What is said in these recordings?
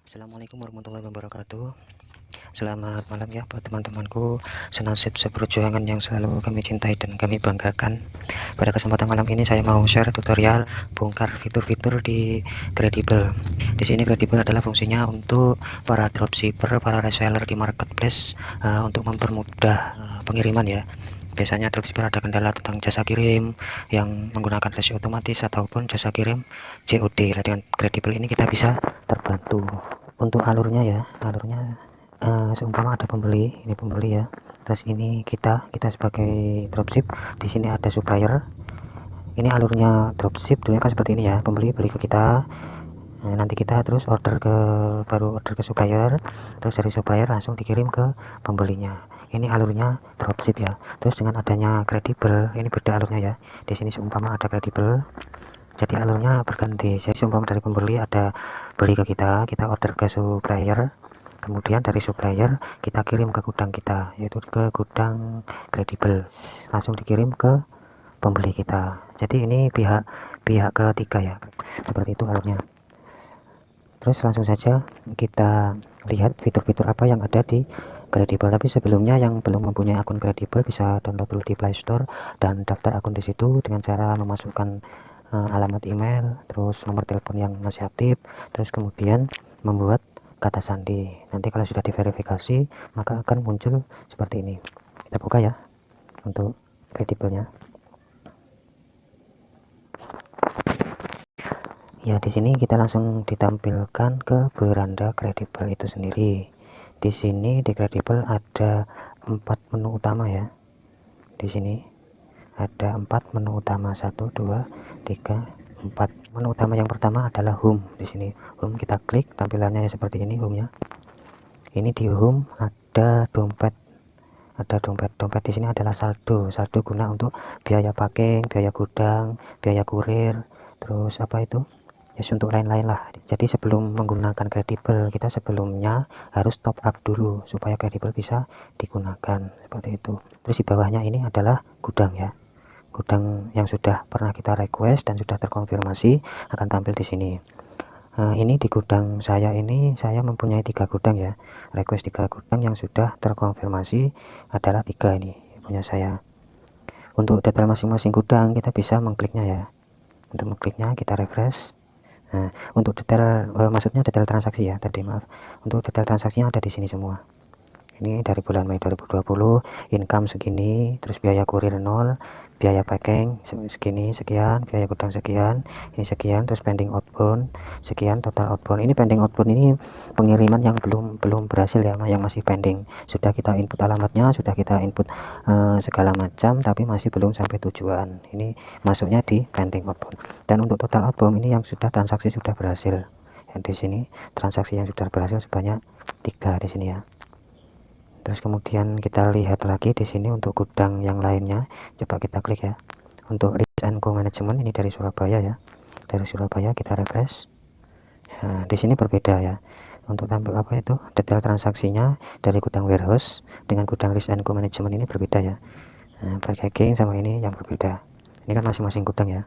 Assalamualaikum warahmatullahi wabarakatuh. Selamat malam ya buat teman-temanku senasib seperjuangan yang selalu kami cintai dan kami banggakan. Pada kesempatan malam ini saya mau share tutorial bongkar fitur-fitur di Credible. Di sini Credible adalah fungsinya untuk para dropshipper, para reseller di marketplace, untuk mempermudah pengiriman ya. Biasanya dropshipper ada kendala tentang jasa kirim yang menggunakan resi otomatis ataupun jasa kirim COD. Dengan Credible ini kita bisa terbantu. Untuk alurnya ya, seumpama ada pembeli, ini pembeli ya, terus ini kita sebagai dropship, di sini ada supplier. Ini alurnya dropship dulunya kan seperti ini ya, pembeli beli ke kita, nanti kita terus baru order ke supplier, terus dari supplier langsung dikirim ke pembelinya. Ini alurnya dropship ya. Terus dengan adanya Credible, ini beda alurnya ya. Di sini seumpama ada Credible, jadi alurnya berganti. Jadi seumpama dari pembeli ada beli ke kita order ke supplier, kemudian dari supplier kita kirim ke gudang kita, yaitu ke gudang Credible, langsung dikirim ke pembeli kita. Jadi ini pihak ketiga ya, seperti itu alurnya. Terus langsung saja kita lihat fitur-fitur apa yang ada di Credible. Tapi sebelumnya yang belum mempunyai akun Credible bisa download dulu di Play Store dan daftar akun di situ dengan cara memasukkan alamat email, terus nomor telepon yang masih aktif, terus kemudian membuat kata sandi. Nanti kalau sudah diverifikasi maka akan muncul seperti ini. Kita buka ya untuk Credible-nya. Ya, di sini kita langsung ditampilkan ke beranda Credible itu sendiri. Di sini di Credible ada 4 menu utama ya. Di sini ada 4 menu utama, 1 2 3 4. Menu utama yang pertama adalah home. Di sini home, kita klik, tampilannya ya seperti ini home-nya. Ini di home ada dompet. Dompet di sini adalah saldo guna untuk biaya packing, biaya gudang, biaya kurir, terus apa itu? Ya, untuk lain-lain lah. Jadi sebelum menggunakan Credible, kita sebelumnya harus top up dulu supaya Credible bisa digunakan, seperti itu. Terus di bawahnya ini adalah gudang ya. Gudang yang sudah pernah kita request dan sudah terkonfirmasi akan tampil di sini. Nah, ini di gudang saya ini, saya mempunyai 3 gudang ya. Request 3 gudang yang sudah terkonfirmasi adalah 3 ini punya saya. Untuk detail masing-masing gudang kita bisa mengkliknya ya. Untuk mengkliknya kita refresh. Nah, untuk detail maksudnya detail transaksi ya tadi, maaf. Untuk detail transaksinya ada di sini semua. Ini dari bulan Mei 2020, income segini, terus biaya kurir 0, biaya packing segini sekian, biaya gudang sekian, ini sekian, terus pending outbound sekian, total outbound. Ini pending outbound ini pengiriman yang belum berhasil ya, yang masih pending. Sudah kita input alamatnya, sudah kita input segala macam, tapi masih belum sampai tujuan. Ini masuknya di pending outbound. Dan untuk total outbound ini yang sudah transaksi sudah berhasil. Yang di sini transaksi yang sudah berhasil sebanyak 3 di sini ya. Terus kemudian kita lihat lagi di sini untuk gudang yang lainnya, coba kita klik ya. Untuk Risk and Co Management ini dari Surabaya ya. Dari Surabaya kita refresh. Nah, di sini berbeda ya. Untuk tampil apa itu? Detail transaksinya dari gudang warehouse dengan gudang Risk and Co Management ini berbeda ya. Nah, packaging sama ini yang berbeda. Ini kan masing-masing gudang ya.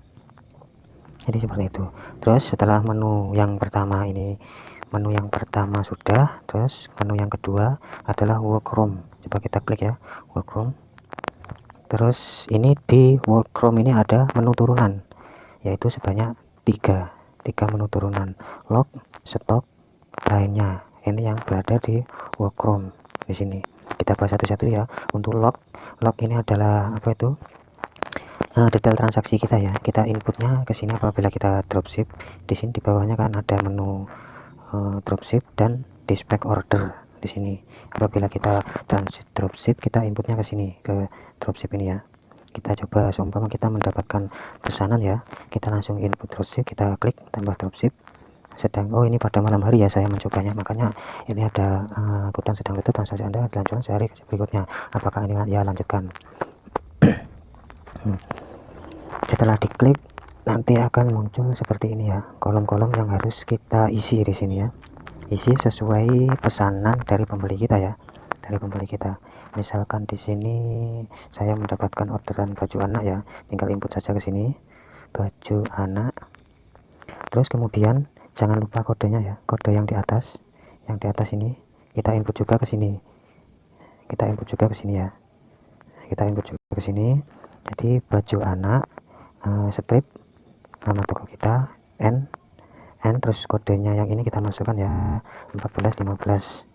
Jadi seperti itu. Terus setelah menu yang pertama ini, menu yang pertama sudah, terus menu yang kedua adalah workroom. Coba kita klik ya, workroom. Terus ini di workroom ini ada menu turunan, yaitu sebanyak 3 menu turunan, log, stok, lainnya. Ini yang berada di workroom di sini. Kita bahas satu-satu ya. Untuk log ini adalah apa itu? Detail transaksi kita ya. Kita inputnya ke sini apabila kita dropship. Di sini di bawahnya kan ada menu dropship dan dispatch order di sini. Apabila kita transit dropship, kita inputnya ke sini, ke dropship ini ya. Kita coba seumpama kita mendapatkan pesanan ya, kita langsung input dropship, kita klik tambah dropship. Oh ini pada malam hari ya saya mencobanya, makanya ini ada gudang sedang tutup, transaksi Anda dilanjutkan sehari berikutnya. Apakah ini ya, lanjutkan. Setelah diklik nanti akan muncul seperti ini ya, kolom-kolom yang harus kita isi di sini ya. Isi sesuai pesanan dari pembeli kita ya, dari pembeli kita. Misalkan di sini saya mendapatkan orderan baju anak ya, tinggal input saja ke sini baju anak. Terus kemudian jangan lupa kodenya ya, kode yang di atas yang di atas ini kita input juga ke sini, ya, kita input juga ke sini. Jadi baju anak, strip, nama toko kita, N, terus kodenya yang ini kita masukkan ya, 14 15.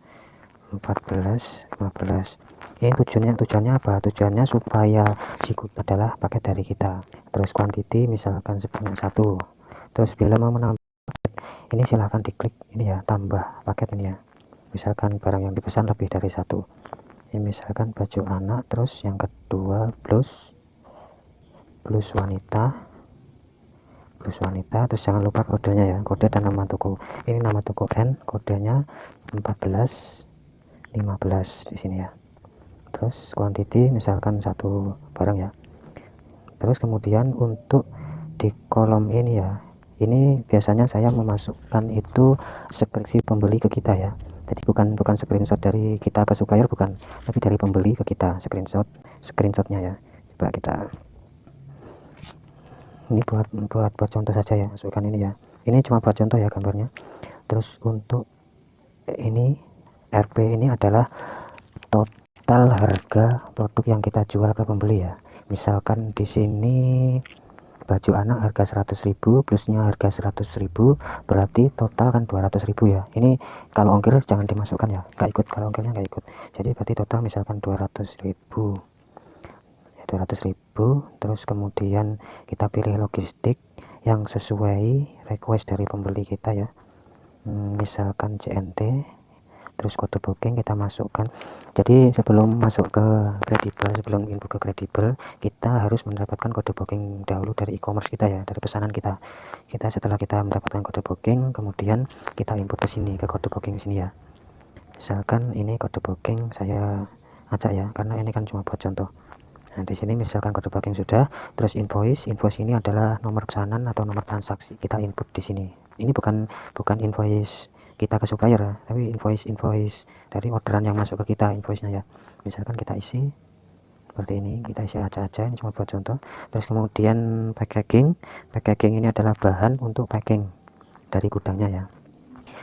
Ini tujuannya apa? Tujuannya supaya si good adalah paket dari kita. Terus quantity misalkan sebanyak 1. Terus bila mau menambah ini silahkan diklik ini ya, tambah paket ini ya, misalkan barang yang dipesan lebih dari 1. Ini misalkan baju anak, terus yang kedua blus wanita, terus jangan lupa kodenya ya, kode dan nama toko. Ini nama toko N, kodenya 14 15 di sini ya. Terus quantity misalkan 1 barang ya. Terus kemudian untuk di kolom ini ya, ini biasanya saya memasukkan itu deskripsi pembeli ke kita ya. Jadi bukan screenshot dari kita ke supplier, bukan, tapi dari pembeli ke kita, screenshotnya ya. Coba kita, ini buat contoh saja ya, masukkan ini ya. Ini cuma buat contoh ya gambarnya. Terus untuk ini RP ini adalah total harga produk yang kita jual ke pembeli ya. Misalkan di sini baju anak harga 100.000 plusnya harga 100.000, berarti total kan 200.000 ya. Ini kalau ongkir jangan dimasukkan ya, nggak ikut, kalau ongkirnya nggak ikut. Jadi berarti total misalkan 200.000 ya, 200.000. Terus kemudian kita pilih logistik yang sesuai request dari pembeli kita ya, misalkan CNT. Terus kode booking kita masukkan. Jadi sebelum masuk ke kredibel, sebelum input ke kredibel, kita harus mendapatkan kode booking dahulu dari e-commerce kita ya, dari pesanan kita. Setelah kita mendapatkan kode booking, kemudian kita input ke sini, ke kode booking sini ya. Misalkan ini kode booking saya acak ya, karena ini kan cuma buat contoh. Nah, di sini misalkan kode booking sudah, terus invoice ini adalah nomor pesanan atau nomor transaksi, kita input di sini. Ini bukan invoice kita ke supplier ya, tapi invoice dari orderan yang masuk ke kita, invoice-nya ya. Misalkan kita isi seperti ini, kita isi aja, ini cuma buat contoh. Terus kemudian packaging ini adalah bahan untuk packing dari gudangnya ya.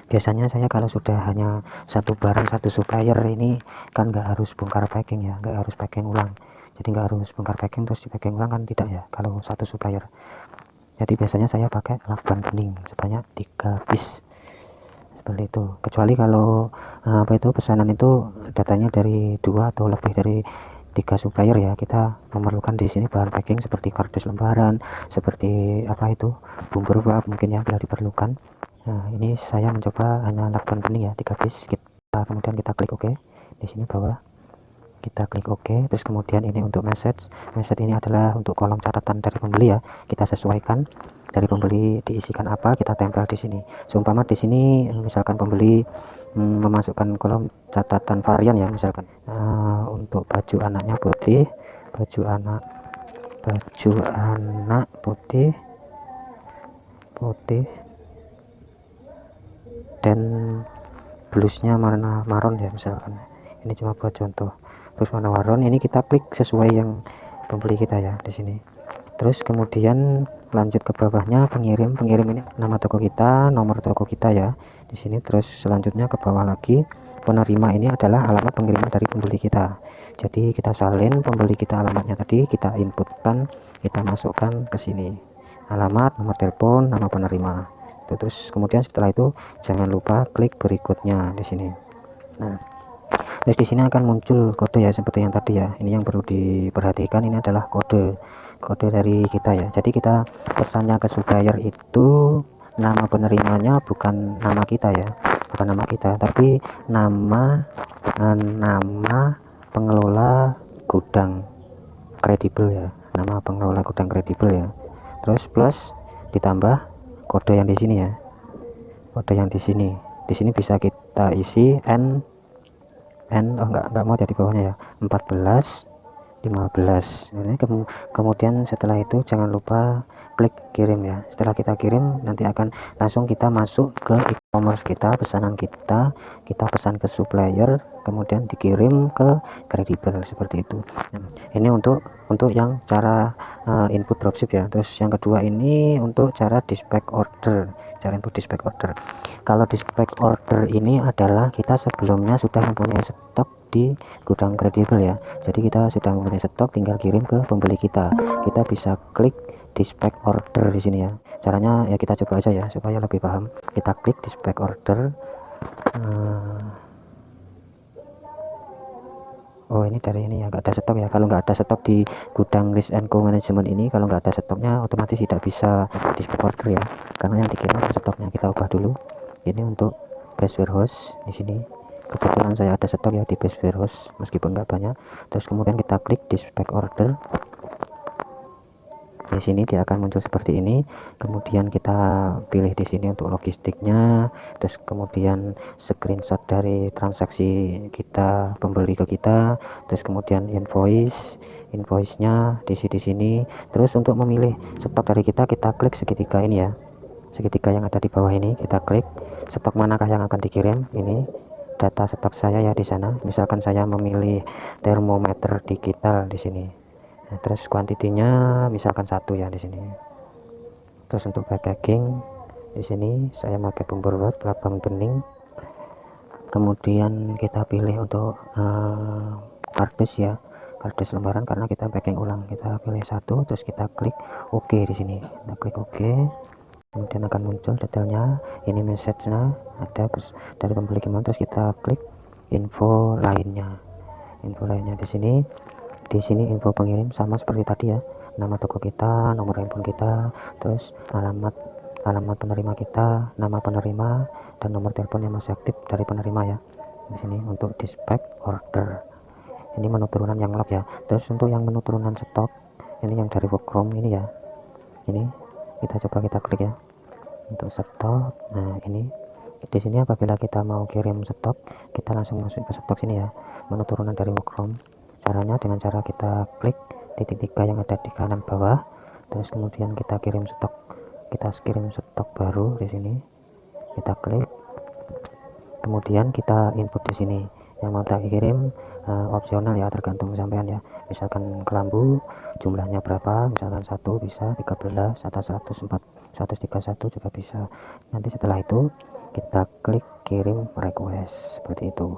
Biasanya saya kalau sudah hanya satu barang satu supplier ini kan nggak harus bongkar packing ya, nggak harus packing ulang. Jadi nggak harus bongkar packing terus di packing ulang kan, tidak ya kalau satu supplier. Jadi biasanya saya pakai lakban bening sebanyak 3 piece seperti itu. Kecuali kalau pesanan itu datanya dari 2 atau lebih dari 3 supplier ya, kita memerlukan di sini bahan packing seperti kardus lembaran, seperti bumper wrap mungkin ya, bila diperlukan. Nah, ini saya mencoba hanya lakban bening ya, 3 piece. Kemudian kita klik OK di sini bawah, kita klik OK. Terus kemudian ini untuk message ini adalah untuk kolom catatan dari pembeli ya, kita sesuaikan dari pembeli diisikan apa, kita tempel di sini. Seumpama di sini misalkan pembeli memasukkan kolom catatan varian ya, misalkan untuk baju anaknya putih, baju anak putih dan blusnya warna marron ya, misalkan. Ini cuma buat contoh. Terus warna marron ini kita klik sesuai yang pembeli kita ya di sini. Terus kemudian lanjut ke bawahnya, pengirim ini nama toko kita, nomor toko kita ya di sini. Terus selanjutnya ke bawah lagi, penerima ini adalah alamat pengiriman dari pembeli kita. Jadi kita salin pembeli kita alamatnya tadi, kita inputkan, kita masukkan ke sini, alamat, nomor telepon, nama penerima. Terus kemudian setelah itu jangan lupa klik berikutnya di sini. Nah, terus di sini akan muncul kode ya, seperti yang tadi ya. Ini yang perlu diperhatikan, ini adalah kode dari kita ya. Jadi kita pesannya ke supplier itu nama penerimanya bukan nama kita ya, bukan nama kita, tapi nama pengelola gudang kredibel ya, nama pengelola gudang kredibel ya. Terus plus ditambah kode yang di sini ya, kode yang di sini bisa kita isi N enggak mau jadi bawahnya ya, 14 15. Ini kemudian setelah itu jangan lupa klik kirim ya. Setelah kita kirim nanti akan langsung kita masuk ke e-commerce kita, pesanan kita pesan ke supplier, kemudian dikirim ke kredibel seperti itu. Ini untuk yang cara input dropship ya. Terus yang kedua ini untuk cara dispatch order. cara input dispatch order. Kalau dispatch order ini adalah kita sebelumnya sudah mempunyai stok di gudang kredibel ya, jadi kita sudah mempunyai stok, tinggal kirim ke pembeli kita. Kita bisa klik dispatch order di sini ya. Caranya ya kita coba aja ya supaya lebih paham. Kita klik dispatch order. Oh, ini dari ini ya, nggak ada stok ya. Kalau nggak ada stok di gudang risk and co management ini, kalau nggak ada stoknya otomatis tidak bisa dispatch order ya, karena yang dikirim stoknya. Kita ubah dulu ini untuk base warehouse. Di sini kebetulan saya ada stok ya di base warehouse meskipun nggak banyak. Terus kemudian kita klik dispatch order. Di sini dia akan muncul seperti ini. Kemudian kita pilih di sini untuk logistiknya, terus kemudian screenshot dari transaksi kita, pembeli ke kita, terus kemudian invoice-nya di sini. Terus untuk memilih stok dari kita klik segitiga ini ya, segitiga yang ada di bawah ini. Kita klik stok manakah yang akan dikirim. Ini data stok saya ya di sana. Misalkan saya memilih termometer digital di sini. Nah, terus kuantitinya misalkan 1 ya di sini. Terus untuk packaging di sini saya pakai bumbu labang bening. Kemudian kita pilih untuk kardus ya, kardus lembaran, karena kita packing ulang. Kita pilih 1, terus kita klik OK di sini. Kita klik OK. Kemudian akan muncul detailnya. Ini message-nya ada dari pembeli gimana. Terus kita klik info lainnya. Info lainnya di sini. Di sini info pengirim sama seperti tadi ya, nama toko kita, nomor handphone kita, terus alamat penerima kita, nama penerima, dan nomor telepon yang masih aktif dari penerima ya. Di sini untuk dispatch order. Ini menu turunan yang log ya. Terus untuk yang menu turunan stok, ini yang dari workroom ini ya. Ini kita coba kita klik ya untuk stok. Nah, ini di sini apabila kita mau kirim stok, kita langsung masuk ke stok sini ya, menu turunan dari workroom. Caranya dengan cara kita klik titik 3 yang ada di kanan bawah, terus kemudian kita kirim stok baru di sini. Kita klik, kemudian kita input di sini yang mau kita kirim. Opsional ya, tergantung sampean ya. Misalkan kelambu jumlahnya berapa, misalkan 1 bisa 13 atau 131 juga bisa. Nanti setelah itu kita klik kirim request seperti itu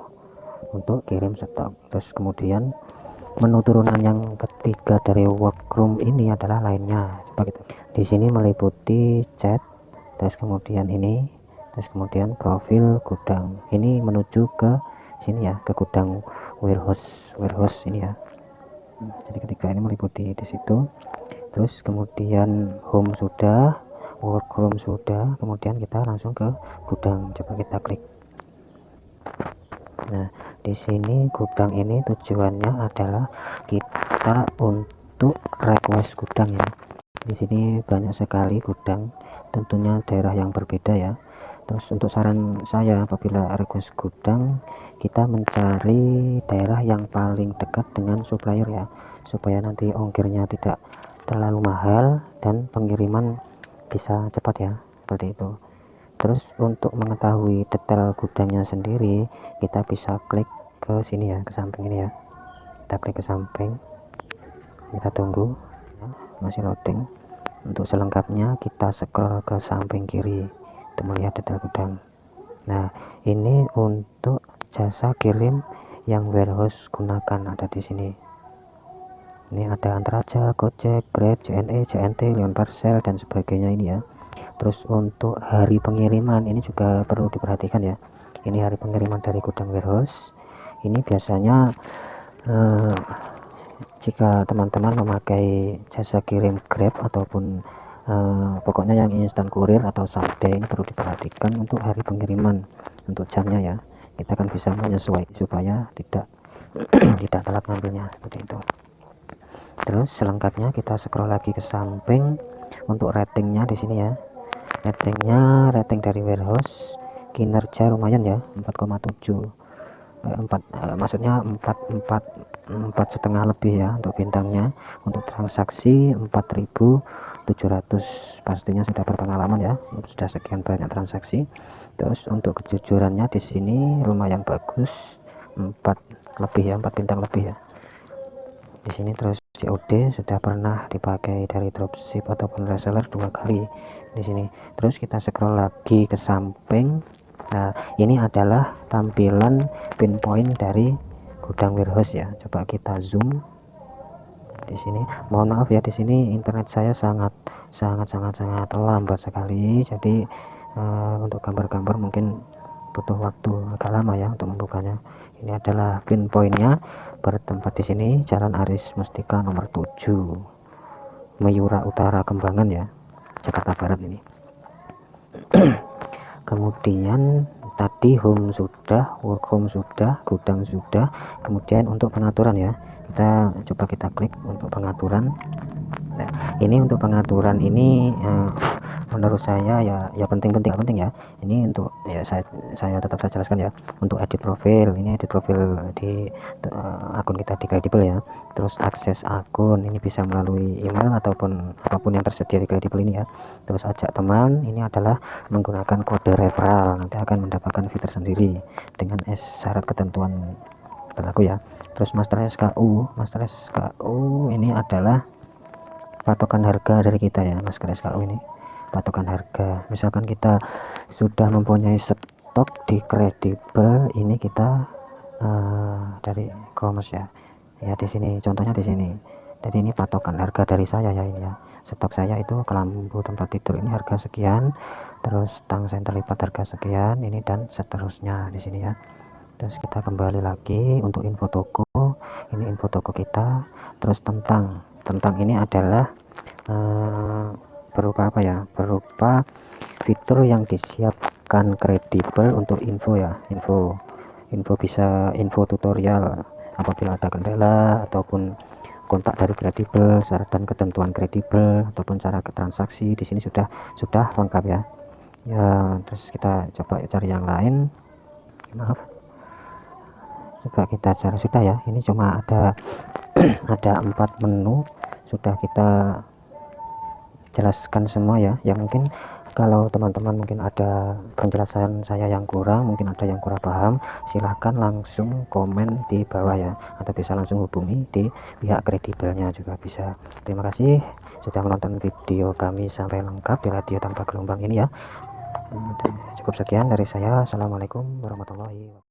untuk kirim stok. Terus kemudian menu turunan yang ketiga dari workroom ini adalah lainnya. Di sini meliputi chat, terus kemudian ini, terus kemudian profil gudang. Ini menuju ke sini ya, ke gudang warehouse ini ya. Jadi ketika ini meliputi di situ. Terus kemudian home sudah, workroom sudah, kemudian kita langsung ke gudang. Coba kita klik. Nah, di sini gudang ini tujuannya adalah kita untuk request gudang ya. Di sini banyak sekali gudang, tentunya daerah yang berbeda ya. Terus untuk saran saya apabila request gudang, kita mencari daerah yang paling dekat dengan supplier ya, supaya nanti ongkirnya tidak terlalu mahal dan pengiriman bisa cepat ya, seperti itu. Terus untuk mengetahui detail gudangnya sendiri, kita bisa klik ke sini ya, ke samping ini ya. Kita klik ke samping, kita tunggu ya, masih loading. Untuk selengkapnya kita scroll ke samping kiri untuk melihat detail gudang. Nah, ini untuk jasa kirim yang warehouse gunakan ada di sini. Ini ada Antaraja, Gojek, Grab, JNE, JNT, Lion Parcel dan sebagainya ini ya. Terus untuk hari pengiriman ini juga perlu diperhatikan ya. Ini hari pengiriman dari gudang warehouse. Ini biasanya jika teman-teman memakai jasa kirim Grab ataupun pokoknya yang instan kurir atau same-day, ini perlu diperhatikan untuk hari pengiriman, untuk jamnya ya. Kita kan bisa menyesuaikan supaya tidak tidak telat ngambilnya seperti itu. Terus selengkapnya kita scroll lagi ke samping untuk ratingnya di sini ya. Rating dari warehouse kinerja lumayan ya, 4,7. Maksudnya 4,5 lebih ya untuk bintangnya. Untuk transaksi 4.700, pastinya sudah berpengalaman ya, sudah sekian banyak transaksi. Terus untuk kejujurannya di sini lumayan bagus, 4 lebih ya, 4 bintang lebih ya di sini. Terus COD sudah pernah dipakai dari dropship ataupun reseller 2 kali. di sini. Terus kita scroll lagi ke samping. Nah, ini adalah tampilan pinpoint dari gudang warehouse ya. Coba kita zoom di sini. Mohon maaf ya, di sini internet saya sangat lambat sekali. Jadi untuk gambar-gambar mungkin butuh waktu agak lama ya untuk membukanya. Ini adalah pinpointnya, bertempat di sini Jalan Aris Mustika nomor 7, Mayura Utara Kembangan ya, Jakarta Barat ini. Kemudian tadi home sudah, workroom sudah, gudang sudah. Kemudian untuk pengaturan ya, kita coba klik untuk pengaturan. Nah, ini untuk pengaturan ini menurut saya ya penting ya. Ini untuk ya saya tetap saya jelaskan ya. Untuk edit profil, ini edit profil di akun kita di Credible ya. Terus akses akun ini bisa melalui email ataupun apapun yang tersedia di Credible ini ya. Terus ajak teman, ini adalah menggunakan kode referral, nanti akan mendapatkan fitur sendiri dengan syarat ketentuan berlaku ya. Terus master SKU ini adalah patokan harga dari kita ya. Masker SKU ini patokan harga. Misalkan kita sudah mempunyai stok di Credible, ini kita dari e-commerce ya. Ya di sini contohnya di sini. Jadi ini patokan harga dari saya ya, ini ya. Stok saya itu kelambu tempat tidur ini harga sekian, terus tang senter lipat harga sekian, ini dan seterusnya di sini ya. Terus kita kembali lagi untuk info toko. Ini info toko kita. Terus tentang ini adalah berupa apa ya, berupa fitur yang disiapkan Credible untuk info ya, info bisa info tutorial apabila ada kendala ataupun kontak dari Credible, syarat dan ketentuan Credible ataupun cara transaksi di sini sudah lengkap ya. Terus kita coba cari yang lain. Maaf, coba kita cari sudah ya. Ini cuma ada 4 menu, sudah kita jelaskan semua ya. Yang mungkin kalau teman-teman mungkin ada penjelasan saya yang kurang, mungkin ada yang kurang paham, silahkan langsung komen di bawah ya, atau bisa langsung hubungi di pihak Credible-nya juga bisa. Terima kasih sudah menonton video kami sampai lengkap di radio tanpa gelombang ini ya. Cukup sekian dari saya. Assalamualaikum warahmatullahi wabarakatuh.